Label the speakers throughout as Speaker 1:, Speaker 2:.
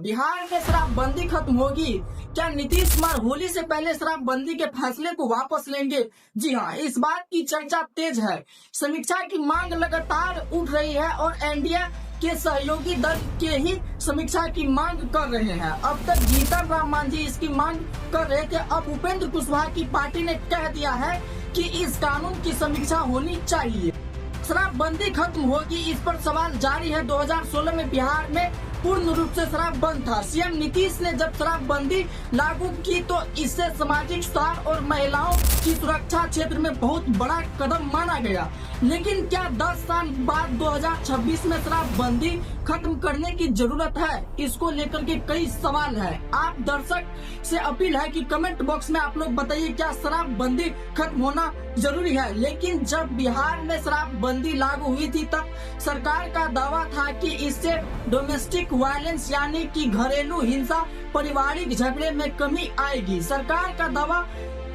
Speaker 1: बिहार में शराबबंदी खत्म होगी क्या? नीतीश कुमार होली से पहले शराबबंदी के फैसले को वापस लेंगे? जी हाँ, इस बात की चर्चा तेज है। समीक्षा की मांग लगातार उठ रही है और एनडीए के सहयोगी दल के ही समीक्षा की मांग कर रहे हैं। अब तक जीतन राम मांझी इसकी मांग कर रहे थे, अब उपेंद्र कुशवाहा की पार्टी ने कह दिया है कि इस कानून की समीक्षा होनी चाहिए। शराबबंदी खत्म होगी, इस पर सवाल जारी है। 2016 में बिहार में पूर्ण रूप से शराब बंद था। सीएम नीतीश ने जब शराबबंदी लागू की तो इससे सामाजिक सुधार और महिलाओं की सुरक्षा क्षेत्र में बहुत बड़ा कदम माना गया। लेकिन क्या 10 साल बाद 2026 में शराबबंदी खत्म करने की जरूरत है? इसको लेकर के कई सवाल है। आप दर्शक से अपील है कि कमेंट बॉक्स में आप लोग बताइए, क्या शराबबंदी खत्म होना जरूरी है? लेकिन जब बिहार में शराबबंदी लागू हुई थी तब सरकार का दावा था कि इससे डोमेस्टिक वायलेंस यानी कि घरेलू हिंसा, पारिवारिक झगड़े में कमी आएगी। सरकार का दावा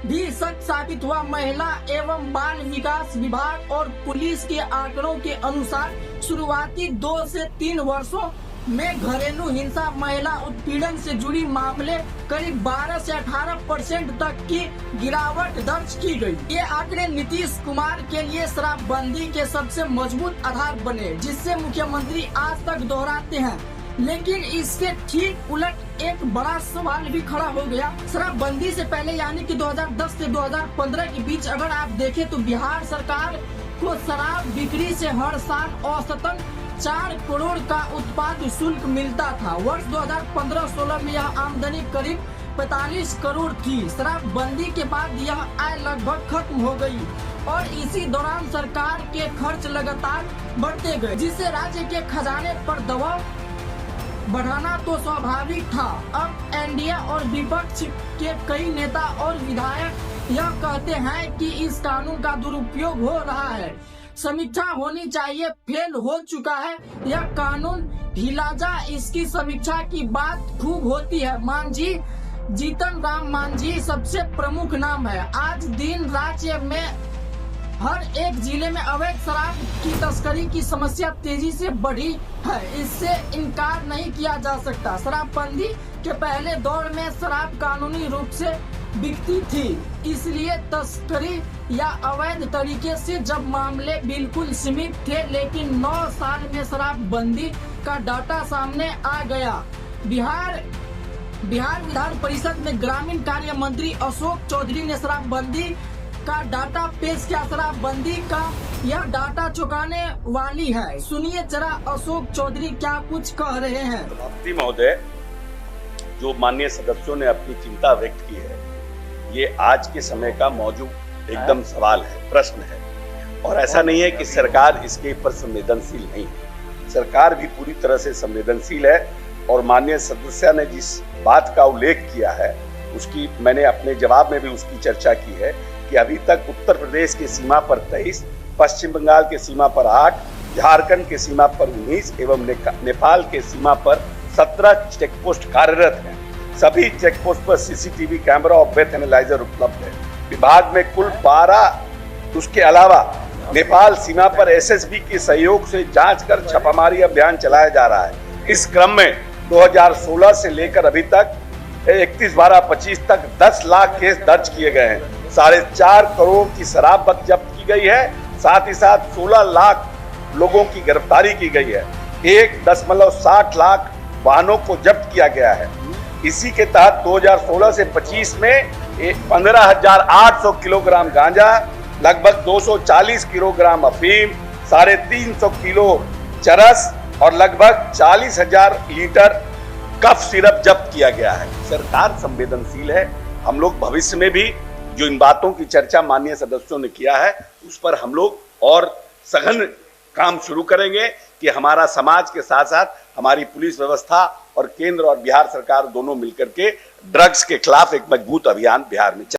Speaker 1: भी सच साबित हुआ। महिला एवं बाल विकास विभाग और पुलिस के आंकड़ों के अनुसार शुरुआती 2 से 3 वर्षों में घरेलू हिंसा, महिला उत्पीड़न से जुड़ी मामले करीब 12 से 18% तक की गिरावट दर्ज की गई। ये आंकड़े नीतीश कुमार के लिए शराबबंदी के सबसे मजबूत आधार बने, जिससे मुख्यमंत्री आज तक दोहराते हैं। लेकिन इसके ठीक उलट एक बड़ा सवाल भी खड़ा हो गया। शराबबंदी से पहले यानी कि 2010 से 2015 के बीच अगर आप देखें तो बिहार सरकार को शराब बिक्री से हर साल औसतन 4 करोड़ का उत्पाद शुल्क मिलता था। वर्ष 2015-16 में यह आमदनी करीब 45 करोड़ थी। शराबबंदी के बाद यह आय लगभग खत्म हो गई और इसी दौरान सरकार के खर्च लगातार बढ़ते गए, जिससे राज्य के खजाने पर दबाव बढ़ाना तो स्वाभाविक था। अब एनडीए और विपक्ष के कई नेता और विधायक यह कहते हैं कि इस कानून का दुरुपयोग हो रहा है, समीक्षा होनी चाहिए, फेल हो चुका है यह कानून, हिलाजा इसकी समीक्षा की बात खूब होती है। मांझी, जीतन राम मांझी सबसे प्रमुख नाम है। आज दिन राज्य में हर एक जिले में अवैध शराब की तस्करी की समस्या तेजी से बढ़ी है, इससे इनकार नहीं किया जा सकता। शराबबंदी के पहले दौर में शराब कानूनी रूप से बिकती थी, इसलिए तस्करी या अवैध तरीके से जब मामले बिल्कुल सीमित थे। लेकिन 9 साल में शराबबंदी का डाटा सामने आ गया। बिहार विधान परिषद में ग्रामीण कार्य मंत्री अशोक चौधरी ने शराबबंदी का डाटा पेश किया। शराबबंदी का यह डाटा चौंकाने वाली है। सुनिए जरा अशोक चौधरी क्या कुछ कह रहे हैं।
Speaker 2: सभापति महोदय, जो माननीय सदस्यों ने अपनी चिंता व्यक्त की है, ये आज के समय का मौजूद एकदम सवाल है, प्रश्न है। और ऐसा नहीं है कि सरकार इसके ऊपर संवेदनशील नहीं है, सरकार भी पूरी तरह से संवेदनशील है। और माननीय सदस्य ने जिस बात का उल्लेख किया है उसकी मैंने अपने जवाब में भी उसकी चर्चा की है कि अभी तक उत्तर प्रदेश की सीमा पर 23, पश्चिम बंगाल के सीमा पर 8, झारखंड के सीमा पर 19 एवं नेपाल के सीमा पर 17 चेकपोस्ट कार्यरत हैं। सभी चेकपोस्ट पर सीसीटीवी कैमरा और ब्रेथ एनालाइजर उपलब्ध है। विभाग में कुल 12, उसके अलावा नेपाल सीमा पर एसएसबी के सहयोग से जांच कर छापामारी अभियान चलाया जा रहा है। इस क्रम में 2016 से लेकर अभी तक 31/12/25 तक 10 लाख केस दर्ज किए गए हैं। 4.5 करोड़ की शराब जब्त की गई है, साथ ही साथ 16 लाख लोगों की गिरफ्तारी की गई है। 1.60 लाख वाहनों को जब्त किया गया है। इसी के तहत 2016 से 25 में 15,800 किलोग्राम गांजा, लगभग 240 किलोग्राम अफीम, 350 किलो चरस और लगभग 40,000 लीटर कफ सिरप जब्त किया गया है। सरकार संवेदनशील है। हम लोग भविष्य में भी जो इन बातों की चर्चा माननीय सदस्यों ने किया है उस पर हम लोग और सघन काम शुरू करेंगे कि हमारा समाज के साथ साथ हमारी पुलिस व्यवस्था और केंद्र और बिहार सरकार दोनों मिलकर के ड्रग्स के खिलाफ एक मजबूत अभियान बिहार में